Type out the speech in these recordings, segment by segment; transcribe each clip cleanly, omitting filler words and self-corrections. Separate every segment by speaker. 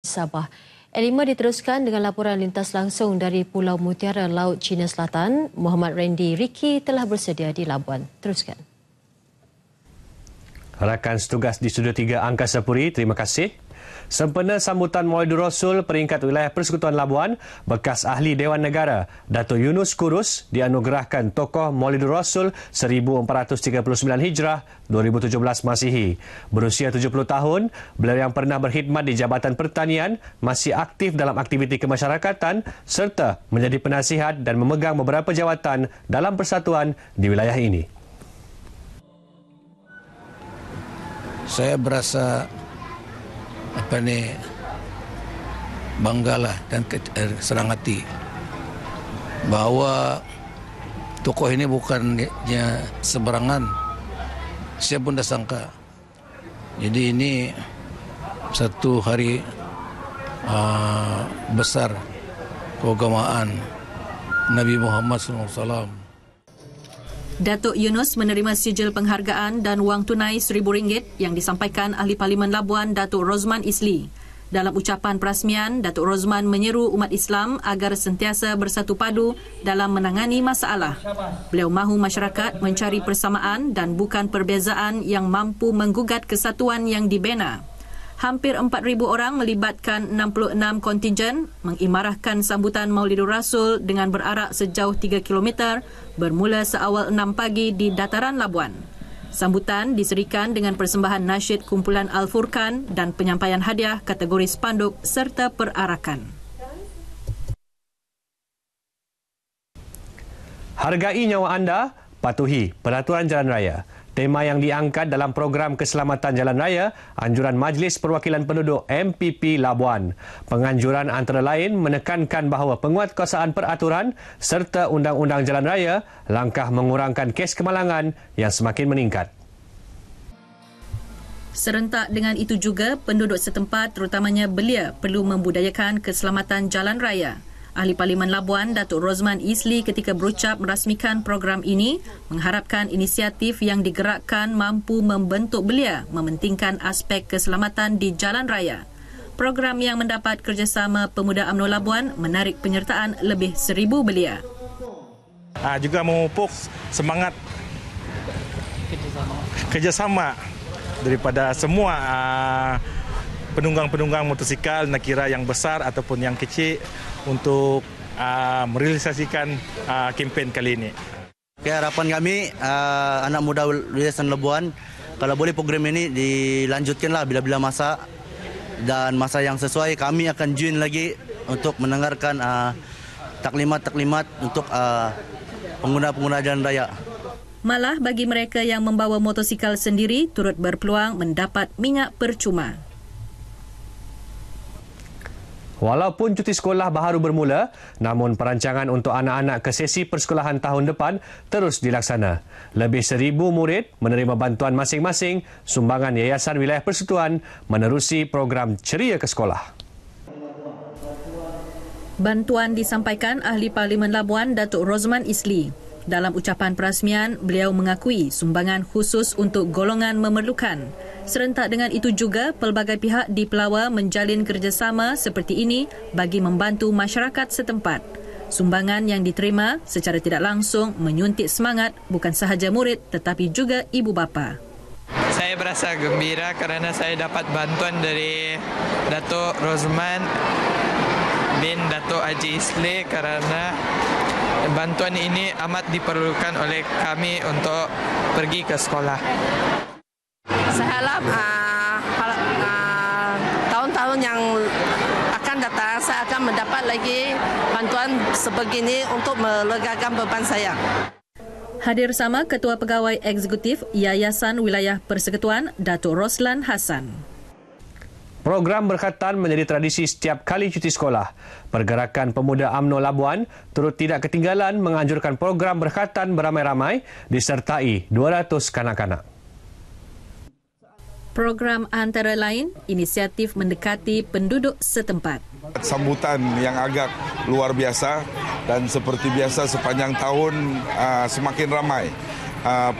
Speaker 1: Sabah. Elima diteruskan dengan laporan lintas langsung dari Pulau Mutiara, Laut Cina Selatan. Muhammad Randy Riki telah bersedia di Labuan. Teruskan.
Speaker 2: Rakan setugas di Studio 3 Angkasa Puri, terima kasih. Sempena sambutan Maulidur Rasul peringkat wilayah Persekutuan Labuan, bekas ahli Dewan Negara Dato' Yunus Kurus dianugerahkan tokoh Maulidur Rasul 1439 Hijrah 2017 Masihi. Berusia 70 tahun, beliau yang pernah berkhidmat di Jabatan Pertanian masih aktif dalam aktiviti kemasyarakatan serta menjadi penasihat dan memegang beberapa jawatan dalam persatuan di wilayah ini.
Speaker 3: Saya berasa banggalah dan senang hati bahwa tokoh ini bukannya sembarangan. Saya pun dah sangka. Jadi ini satu hari besar keagamaan Nabi Muhammad SAW.
Speaker 4: Datuk Yunus menerima sijil penghargaan dan wang tunai RM1,000 yang disampaikan Ahli Parlimen Labuan Datuk Rosman Isli. Dalam ucapan perasmian, Datuk Rosman menyeru umat Islam agar sentiasa bersatu padu dalam menangani masalah. Beliau mahu masyarakat mencari persamaan dan bukan perbezaan yang mampu menggugat kesatuan yang dibina. Hampir 4,000 orang melibatkan 66 kontingen mengimarahkan sambutan Maulidur Rasul dengan berarak sejauh 3 km bermula seawal 6 pagi di Dataran Labuan. Sambutan diserikan dengan persembahan nasyid kumpulan Al-Furqan dan penyampaian hadiah kategori spanduk serta perarakan.
Speaker 2: Hargai nyawa anda, patuhi peraturan jalan raya. Tema yang diangkat dalam program keselamatan jalan raya, anjuran Majlis Perwakilan Penduduk MPP Labuan. Penganjuran antara lain menekankan bahawa penguatkuasaan peraturan serta undang-undang jalan raya langkah mengurangkan kes kemalangan yang semakin meningkat.
Speaker 4: Serentak dengan itu juga, penduduk setempat terutamanya belia perlu membudayakan keselamatan jalan raya. Ahli Parlimen Labuan Datuk Rosman Isli ketika berucap merasmikan program ini mengharapkan inisiatif yang digerakkan mampu membentuk belia mementingkan aspek keselamatan di jalan raya. Program yang mendapat kerjasama Pemuda UMNO Labuan menarik penyertaan lebih 1,000 belia.
Speaker 5: Juga memupuk semangat kerjasama daripada semua penunggang-penunggang motosikal, nak kira yang besar ataupun yang kecil, untuk merealisasikan kempen kali ini.
Speaker 6: Harapan kami anak muda Yayasan Labuan, kalau boleh program ini dilanjutkanlah bila-bila masa dan masa yang sesuai, kami akan join lagi untuk mendengarkan taklimat-taklimat untuk pengguna-pengguna jalan raya.
Speaker 4: Malah bagi mereka yang membawa motosikal sendiri turut berpeluang mendapat minyak percuma.
Speaker 2: Walaupun cuti sekolah baru bermula, namun perancangan untuk anak-anak ke sesi persekolahan tahun depan terus dilaksana. Lebih 1,000 murid menerima bantuan masing-masing sumbangan Yayasan Wilayah Persekutuan menerusi program Ceria ke Sekolah.
Speaker 4: Bantuan disampaikan Ahli Parlimen Labuan Datuk Rosman Isli. Dalam ucapan perasmian, beliau mengakui sumbangan khusus untuk golongan memerlukan. Serentak dengan itu juga, pelbagai pihak di Pelawa menjalin kerjasama seperti ini bagi membantu masyarakat setempat. Sumbangan yang diterima secara tidak langsung menyuntik semangat bukan sahaja murid tetapi juga ibu bapa.
Speaker 7: Saya berasa gembira kerana saya dapat bantuan dari Datuk Rosman bin Datuk Haji Isli kerana bantuan ini amat diperlukan oleh kami untuk pergi ke sekolah.
Speaker 8: Saya harap tahun-tahun yang akan datang saya akan mendapat lagi bantuan sebegini untuk melegakan beban saya.
Speaker 4: Hadir sama Ketua Pegawai Eksekutif Yayasan Wilayah Persekutuan Datuk Roslan Hassan.
Speaker 2: Program berkhatan menjadi tradisi setiap kali cuti sekolah. Pergerakan Pemuda UMNO Labuan turut tidak ketinggalan menganjurkan program berkhatan beramai-ramai disertai 200 kanak-kanak.
Speaker 4: Program antara lain inisiatif mendekati penduduk setempat.
Speaker 9: Sambutan yang agak luar biasa dan seperti biasa sepanjang tahun semakin ramai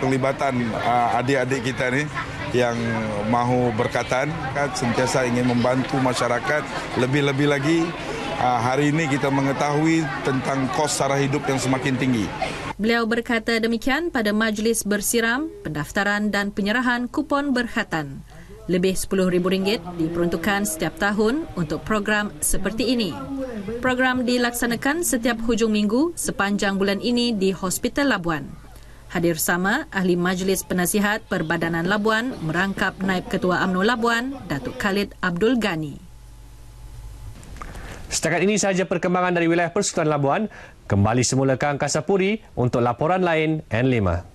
Speaker 9: pelibatan adik-adik kita ni. yang mahu berkatan, kan, sentiasa ingin membantu masyarakat. Lebih-lebih lagi hari ini kita mengetahui tentang kos sara hidup yang semakin tinggi.
Speaker 4: Beliau berkata demikian pada majlis bersiram, pendaftaran dan penyerahan kupon berkhatan. Lebih RM10,000 diperuntukkan setiap tahun untuk program seperti ini. Program dilaksanakan setiap hujung minggu sepanjang bulan ini di Hospital Labuan. Hadir sama Ahli Majlis Penasihat Perbadanan Labuan merangkap Naib Ketua UMNO Labuan, Datuk Khalid Abdul Ghani.
Speaker 2: Setakat ini sahaja perkembangan dari wilayah Persekutuan Labuan. Kembali semula ke Angkasa Puri untuk laporan lain N5.